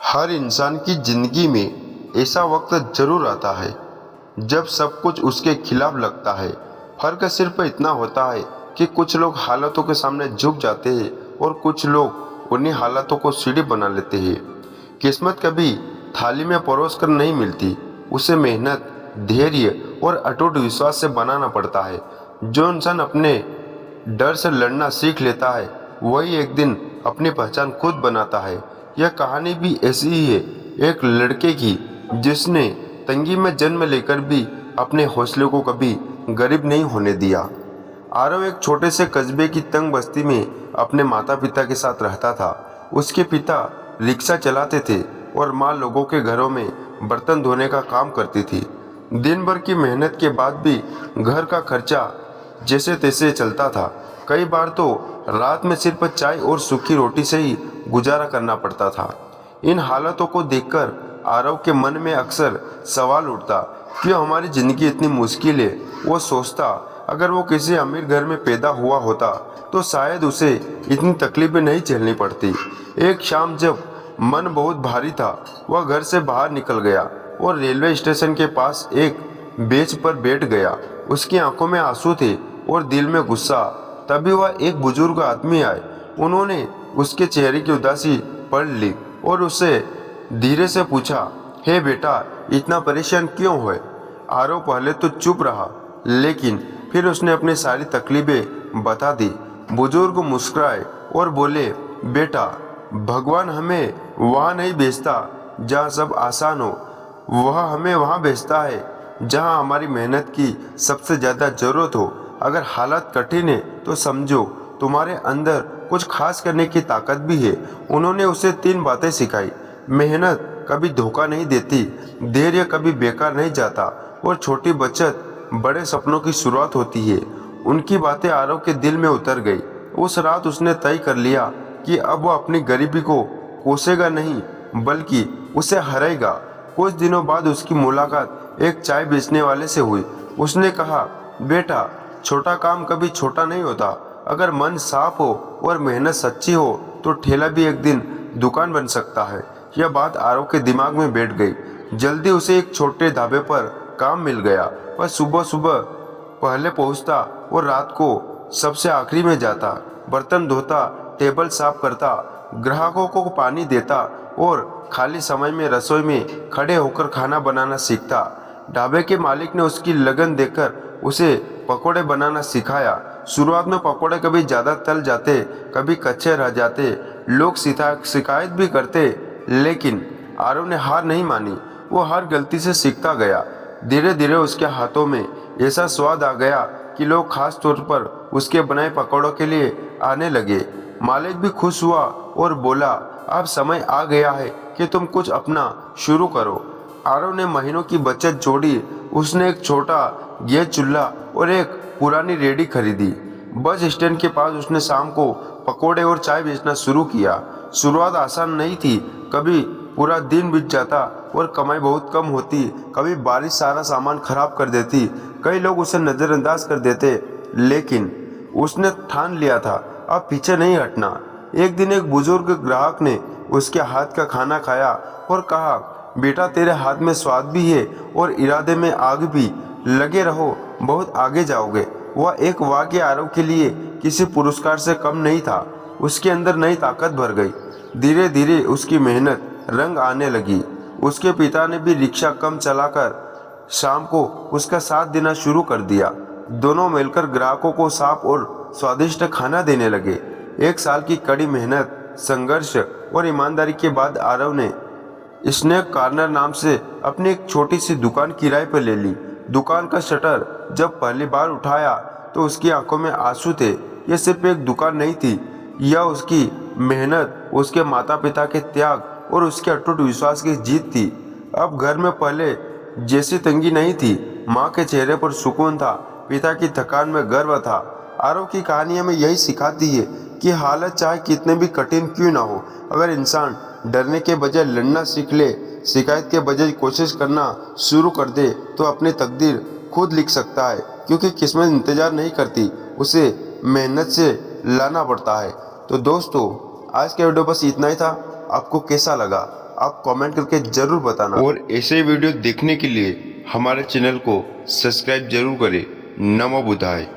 हर इंसान की ज़िंदगी में ऐसा वक्त ज़रूर आता है जब सब कुछ उसके खिलाफ लगता है। फ़र्क सिर्फ इतना होता है कि कुछ लोग हालातों के सामने झुक जाते हैं और कुछ लोग उन्हीं हालातों को सीढ़ी बना लेते हैं। किस्मत कभी थाली में परोस कर नहीं मिलती, उसे मेहनत, धैर्य और अटूट विश्वास से बनाना पड़ता है। जो इंसान अपने डर से लड़ना सीख लेता है वही एक दिन अपनी पहचान खुद बनाता है। यह कहानी भी ऐसी ही है, एक लड़के की जिसने तंगी में जन्म लेकर भी अपने हौसले को कभी गरीब नहीं होने दिया। आरव एक छोटे से कस्बे की तंग बस्ती में अपने माता पिता के साथ रहता था। उसके पिता रिक्शा चलाते थे और माँ लोगों के घरों में बर्तन धोने का काम करती थी। दिन भर की मेहनत के बाद भी घर का खर्चा जैसे तैसे चलता था। कई बार तो रात में सिर्फ चाय और सूखी रोटी से ही गुजारा करना पड़ता था। इन हालातों को देखकर आरव के मन में अक्सर सवाल उठता, क्यों हमारी ज़िंदगी इतनी मुश्किल है। वो सोचता, अगर वो किसी अमीर घर में पैदा हुआ होता तो शायद उसे इतनी तकलीफें नहीं झेलनी पड़ती। एक शाम जब मन बहुत भारी था, वह घर से बाहर निकल गया और रेलवे स्टेशन के पास एक बेंच पर बैठ गया। उसकी आंखों में आंसू थे और दिल में गुस्सा। तभी वह एक बुजुर्ग आदमी आए। उन्होंने उसके चेहरे की उदासी पढ़ ली और उससे धीरे से पूछा, हे बेटा, इतना परेशान क्यों है। आरव पहले तो चुप रहा, लेकिन फिर उसने अपनी सारी तकलीफें बता दी। बुजुर्ग मुस्कुराए और बोले, बेटा, भगवान हमें वहाँ नहीं भेजता जहाँ सब आसान हो, वह हमें वहाँ भेजता है जहाँ हमारी मेहनत की सबसे ज़्यादा ज़रूरत हो। अगर हालात कठिन है तो समझो तुम्हारे अंदर कुछ खास करने की ताकत भी है। उन्होंने उसे 3 बातें सिखाई। मेहनत कभी धोखा नहीं देती, धैर्य कभी बेकार नहीं जाता और छोटी बचत बड़े सपनों की शुरुआत होती है। उनकी बातें आरव के दिल में उतर गई। उस रात उसने तय कर लिया कि अब वो अपनी गरीबी को कोसेगा नहीं, बल्कि उसे हराएगा। कुछ दिनों बाद उसकी मुलाकात एक चाय बेचने वाले से हुई। उसने कहा, बेटा, छोटा काम कभी छोटा नहीं होता। अगर मन साफ हो और मेहनत सच्ची हो तो ठेला भी एक दिन दुकान बन सकता है। यह बात आरव के दिमाग में बैठ गई। जल्दी उसे एक छोटे ढाबे पर काम मिल गया। वह सुबह सुबह पहले पहुंचता और रात को सबसे आखिरी में जाता। बर्तन धोता, टेबल साफ करता, ग्राहकों को पानी देता और खाली समय में रसोई में खड़े होकर खाना बनाना सीखता। ढाबे के मालिक ने उसकी लगन देखकर उसे पकोड़े बनाना सिखाया। शुरुआत में पकोड़े कभी ज़्यादा तल जाते, कभी कच्चे रह जाते, लोग शिकायत भी करते, लेकिन आरव ने हार नहीं मानी। वो हर गलती से सीखता गया। धीरे धीरे उसके हाथों में ऐसा स्वाद आ गया कि लोग खास तौर पर उसके बनाए पकौड़ों के लिए आने लगे। मालिक भी खुश हुआ और बोला, अब समय आ गया है कि तुम कुछ अपना शुरू करो। आरव ने महीनों की बचत जोड़ी। उसने एक छोटा गैस चूल्हा और एक पुरानी रेहड़ी खरीदी। बस स्टैंड के पास उसने शाम को पकोड़े और चाय बेचना शुरू किया। शुरुआत आसान नहीं थी, कभी पूरा दिन बीत जाता और कमाई बहुत कम होती, कभी बारिश सारा सामान खराब कर देती, कई लोग उसे नज़रअंदाज कर देते, लेकिन उसने ठान लिया था अब पीछे नहीं हटना। एक दिन एक बुजुर्ग ग्राहक ने उसके हाथ का खाना खाया और कहा, बेटा, तेरे हाथ में स्वाद भी है और इरादे में आग भी, लगे रहो, बहुत आगे जाओगे। वह एक वाक्य आरव के लिए किसी पुरस्कार से कम नहीं था। उसके अंदर नई ताकत भर गई। धीरे धीरे उसकी मेहनत रंग आने लगी। उसके पिता ने भी रिक्शा कम चलाकर शाम को उसका साथ देना शुरू कर दिया। दोनों मिलकर ग्राहकों को साफ और स्वादिष्ट खाना देने लगे। 1 साल की कड़ी मेहनत, संघर्ष और ईमानदारी के बाद आरव ने स्नैक कॉर्नर नाम से अपनी एक छोटी सी दुकान किराए पर ले ली। दुकान का शटर जब पहली बार उठाया तो उसकी आंखों में आंसू थे। यह सिर्फ एक दुकान नहीं थी, यह उसकी मेहनत, उसके माता पिता के त्याग और उसके अटूट विश्वास की जीत थी। अब घर में पहले जैसी तंगी नहीं थी। माँ के चेहरे पर सुकून था, पिता की थकान में गर्व था। आरव की कहानी हमें यही सिखाती है कि हालत चाहे कितने भी कठिन क्यों ना हो, अगर इंसान डरने के बजाय लड़ना सीख ले, शिकायत के बजाय कोशिश करना शुरू कर दे, तो अपनी तकदीर खुद लिख सकता है। क्योंकि किस्मत इंतजार नहीं करती, उसे मेहनत से लाना पड़ता है। तो दोस्तों, आज का वीडियो बस इतना ही था। आपको कैसा लगा आप कमेंट करके जरूर बताना। और ऐसे वीडियो देखने के लिए हमारे चैनल को सब्सक्राइब जरूर करें। नमो बुद्धाय।